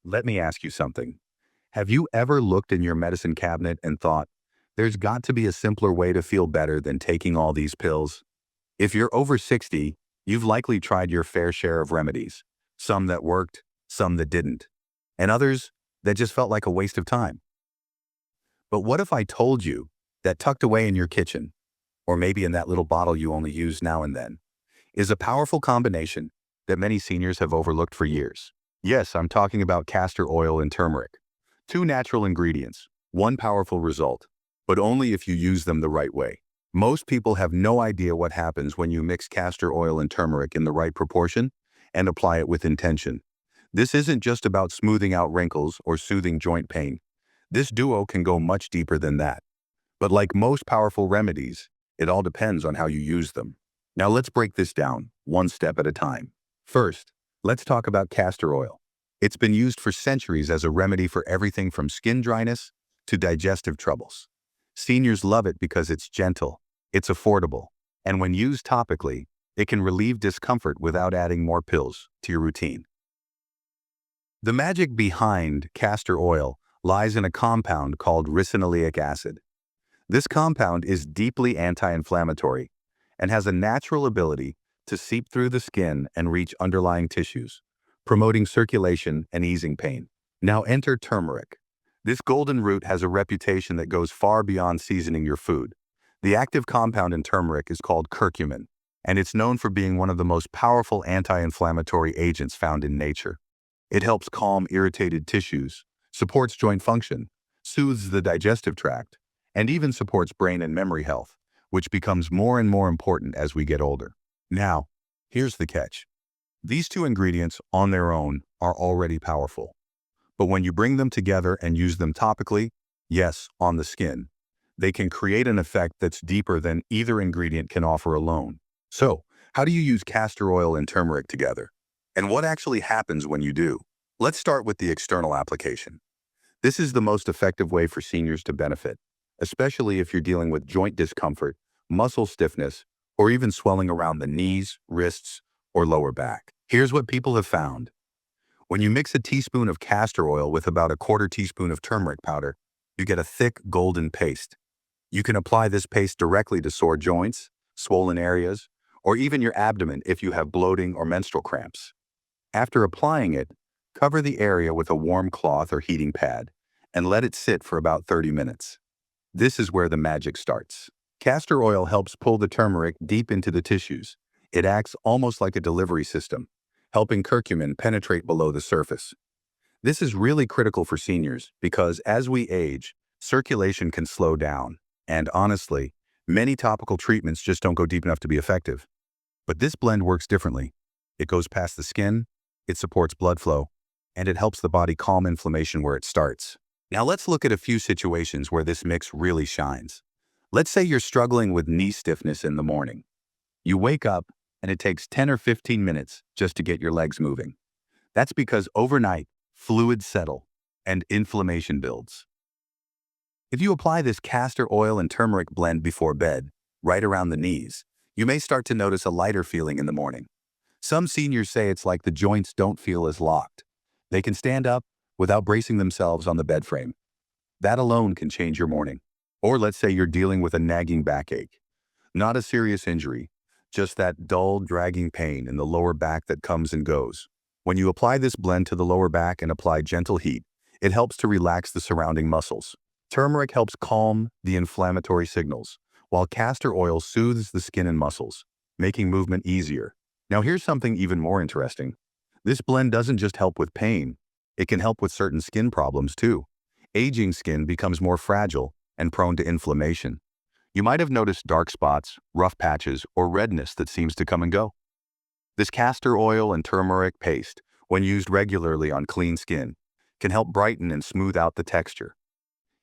Let me ask you something. Have you ever looked in your medicine cabinet and thought, there's got to be a simpler way to feel better than taking all these pills? If you're over 60, you've likely tried your fair share of remedies. Some that worked, some that didn't, and others that just felt like a waste of time. But what if I told you that tucked away in your kitchen, or maybe in that little bottle you only use now and then, is a powerful combination that many seniors have overlooked for years? Yes, I'm talking about castor oil and turmeric. Two natural ingredients, one powerful result, but only if you use them the right way. Most people have no idea what happens when you mix castor oil and turmeric in the right proportion and apply it with intention. This isn't just about smoothing out wrinkles or soothing joint pain. This duo can go much deeper than that. But like most powerful remedies, it all depends on how you use them. Now let's break this down, one step at a time. First, let's talk about castor oil. It's been used for centuries as a remedy for everything from skin dryness to digestive troubles. Seniors love it because it's gentle, it's affordable, and when used topically, it can relieve discomfort without adding more pills to your routine. The magic behind castor oil lies in a compound called ricinoleic acid. This compound is deeply anti-inflammatory and has a natural ability to seep through the skin and reach underlying tissues, promoting circulation and easing pain. Now enter turmeric. This golden root has a reputation that goes far beyond seasoning your food. The active compound in turmeric is called curcumin, and it's known for being one of the most powerful anti-inflammatory agents found in nature. It helps calm irritated tissues, supports joint function, soothes the digestive tract, and even supports brain and memory health, which becomes more and more important as we get older. Now, here's the catch. These two ingredients on their own are already powerful. But when you bring them together and use them topically, yes, on the skin, they can create an effect that's deeper than either ingredient can offer alone. So, how do you use castor oil and turmeric together? And what actually happens when you do? Let's start with the external application. This is the most effective way for seniors to benefit, especially if you're dealing with joint discomfort, muscle stiffness, or even swelling around the knees, wrists, or lower back. Here's what people have found. When you mix a teaspoon of castor oil with about a quarter teaspoon of turmeric powder, you get a thick, golden paste. You can apply this paste directly to sore joints, swollen areas, or even your abdomen if you have bloating or menstrual cramps. After applying it, cover the area with a warm cloth or heating pad and let it sit for about 30 minutes. This is where the magic starts. Castor oil helps pull the turmeric deep into the tissues. It acts almost like a delivery system, helping curcumin penetrate below the surface. This is really critical for seniors because as we age, circulation can slow down, and honestly, many topical treatments just don't go deep enough to be effective. But this blend works differently. It goes past the skin, it supports blood flow, and it helps the body calm inflammation where it starts. Now let's look at a few situations where this mix really shines. Let's say you're struggling with knee stiffness in the morning. You wake up and it takes 10 or 15 minutes just to get your legs moving. That's because overnight, fluids settle and inflammation builds. If you apply this castor oil and turmeric blend before bed, right around the knees, you may start to notice a lighter feeling in the morning. Some seniors say it's like the joints don't feel as locked. They can stand up without bracing themselves on the bed frame. That alone can change your morning. Or let's say you're dealing with a nagging backache. Not a serious injury, just that dull, dragging pain in the lower back that comes and goes. When you apply this blend to the lower back and apply gentle heat, it helps to relax the surrounding muscles. Turmeric helps calm the inflammatory signals, while castor oil soothes the skin and muscles, making movement easier. Now here's something even more interesting. This blend doesn't just help with pain, it can help with certain skin problems too. Aging skin becomes more fragile and prone to inflammation. You might have noticed dark spots, rough patches, or redness that seems to come and go. This castor oil and turmeric paste, when used regularly on clean skin, can help brighten and smooth out the texture.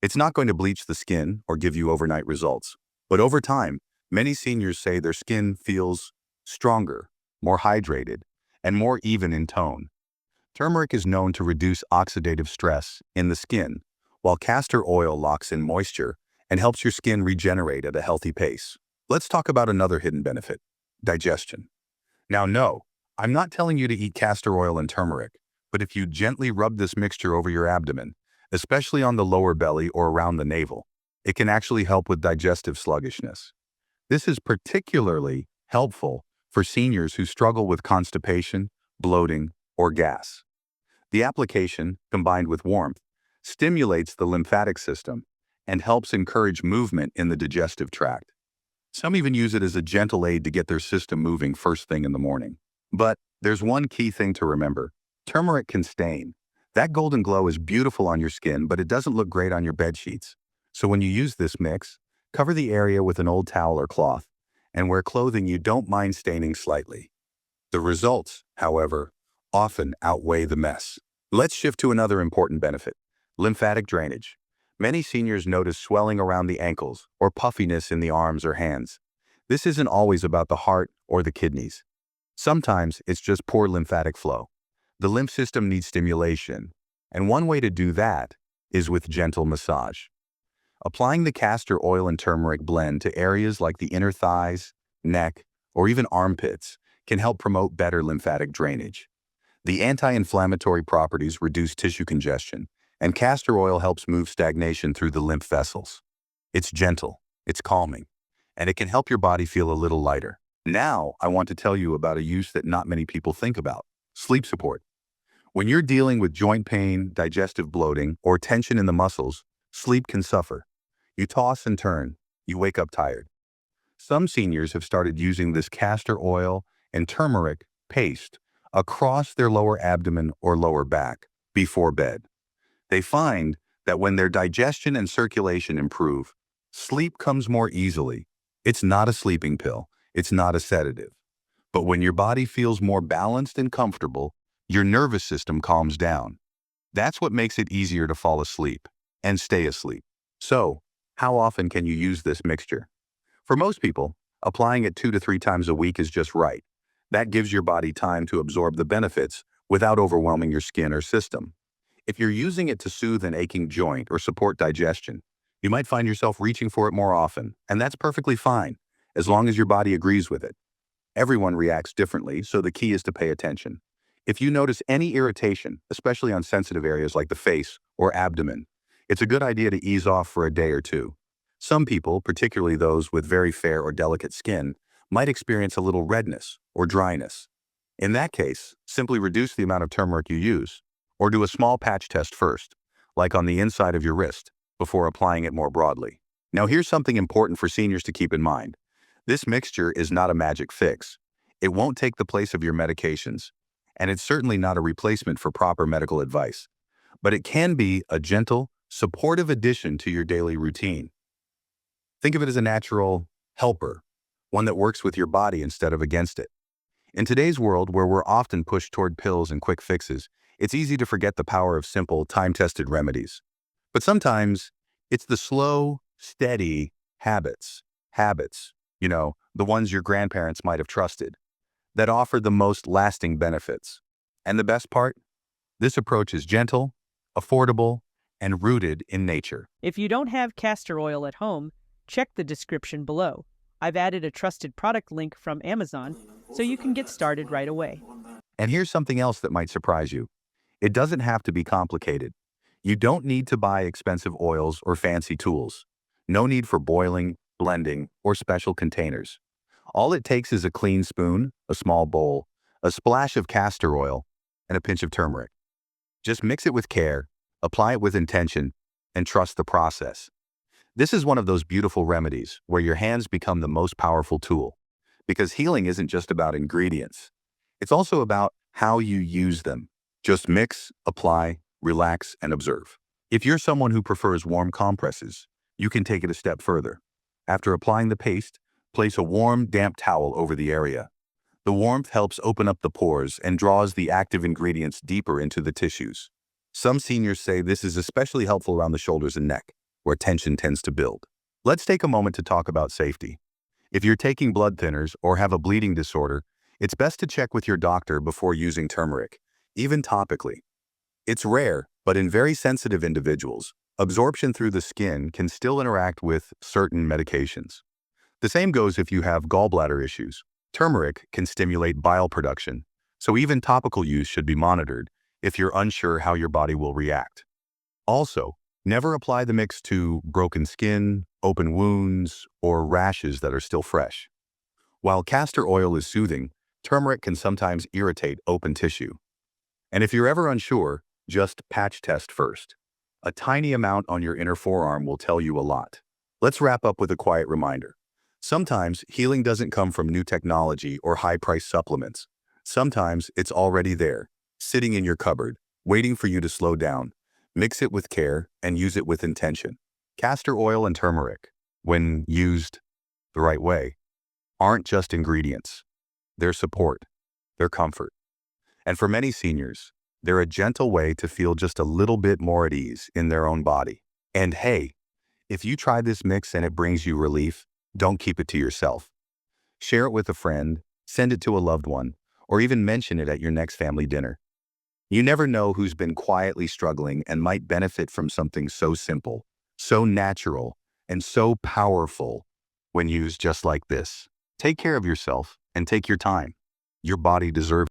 It's not going to bleach the skin or give you overnight results, but over time, many seniors say their skin feels stronger, more hydrated, and more even in tone. Turmeric is known to reduce oxidative stress in the skin, while castor oil locks in moisture and helps your skin regenerate at a healthy pace. Let's talk about another hidden benefit, digestion. Now, no, I'm not telling you to eat castor oil and turmeric, But if you gently rub this mixture over your abdomen, especially on the lower belly or around the navel, it can actually help with digestive sluggishness. This is particularly helpful for seniors who struggle with constipation, bloating, or gas. The application, combined with warmth, stimulates the lymphatic system and helps encourage movement in the digestive tract. Some even use it as a gentle aid to get their system moving first thing in the morning. But there's one key thing to remember. Turmeric can stain. That golden glow is beautiful on your skin, but it doesn't look great on your bed sheets. So when you use this mix, cover the area with an old towel or cloth, and wear clothing you don't mind staining slightly. The results, however, often outweigh the mess. Let's shift to another important benefit: lymphatic drainage. Many seniors notice swelling around the ankles or puffiness in the arms or hands. This isn't always about the heart or the kidneys. Sometimes it's just poor lymphatic flow. The lymph system needs stimulation, and one way to do that is with gentle massage. Applying the castor oil and turmeric blend to areas like the inner thighs, neck, or even armpits can help promote better lymphatic drainage. The anti-inflammatory properties reduce tissue congestion, and castor oil helps move stagnation through the lymph vessels. It's gentle, it's calming, and it can help your body feel a little lighter. Now, I want to tell you about a use that not many people think about: sleep support. When you're dealing with joint pain, digestive bloating, or tension in the muscles, sleep can suffer. You toss and turn, you wake up tired. Some seniors have started using this castor oil and turmeric paste across their lower abdomen or lower back before bed. They find that when their digestion and circulation improve, sleep comes more easily. It's not a sleeping pill, it's not a sedative. But when your body feels more balanced and comfortable, your nervous system calms down. That's what makes it easier to fall asleep and stay asleep. So, how often can you use this mixture? For most people, applying it 2 to 3 times a week is just right. That gives your body time to absorb the benefits without overwhelming your skin or system. If you're using it to soothe an aching joint or support digestion, you might find yourself reaching for it more often, and that's perfectly fine, as long as your body agrees with it. Everyone reacts differently, so the key is to pay attention. If you notice any irritation, especially on sensitive areas like the face or abdomen, it's a good idea to ease off for a day or two. Some people, particularly those with very fair or delicate skin, might experience a little redness or dryness. In that case, simply reduce the amount of turmeric you use, or do a small patch test first, like on the inside of your wrist, before applying it more broadly. Now here's something important for seniors to keep in mind. This mixture is not a magic fix. It won't take the place of your medications, and it's certainly not a replacement for proper medical advice. But it can be a gentle, supportive addition to your daily routine. Think of it as a natural helper, one that works with your body instead of against it. In today's world, where we're often pushed toward pills and quick fixes, it's easy to forget the power of simple, time-tested remedies. But sometimes, it's the slow, steady habits, the ones your grandparents might have trusted, that offer the most lasting benefits. And the best part? This approach is gentle, affordable, and rooted in nature. If you don't have castor oil at home, check the description below. I've added a trusted product link from Amazon, so you can get started right away. And here's something else that might surprise you. It doesn't have to be complicated. You don't need to buy expensive oils or fancy tools. No need for boiling, blending, or special containers. All it takes is a clean spoon, a small bowl, a splash of castor oil, and a pinch of turmeric. Just mix it with care, apply it with intention, and trust the process. This is one of those beautiful remedies where your hands become the most powerful tool, because healing isn't just about ingredients. It's also about how you use them. Just mix, apply, relax, and observe. If you're someone who prefers warm compresses, you can take it a step further. After applying the paste, place a warm, damp towel over the area. The warmth helps open up the pores and draws the active ingredients deeper into the tissues. Some seniors say this is especially helpful around the shoulders and neck, where tension tends to build. Let's take a moment to talk about safety. If you're taking blood thinners or have a bleeding disorder, it's best to check with your doctor before using turmeric, even topically. It's rare, but in very sensitive individuals, absorption through the skin can still interact with certain medications. The same goes if you have gallbladder issues. Turmeric can stimulate bile production, so even topical use should be monitored, if you're unsure how your body will react. Also, never apply the mix to broken skin, open wounds, or rashes that are still fresh. While castor oil is soothing, turmeric can sometimes irritate open tissue. And if you're ever unsure, just patch test first. A tiny amount on your inner forearm will tell you a lot. Let's wrap up with a quiet reminder. Sometimes healing doesn't come from new technology or high-priced supplements. Sometimes it's already there, sitting in your cupboard, waiting for you to slow down. Mix it with care and use it with intention. Castor oil and turmeric, when used the right way, aren't just ingredients. They're support, they're comfort. And for many seniors, they're a gentle way to feel just a little bit more at ease in their own body. And hey, if you try this mix and it brings you relief, don't keep it to yourself. Share it with a friend, send it to a loved one, or even mention it at your next family dinner. You never know who's been quietly struggling and might benefit from something so simple, so natural, and so powerful when used just like this. Take care of yourself and take your time. Your body deserves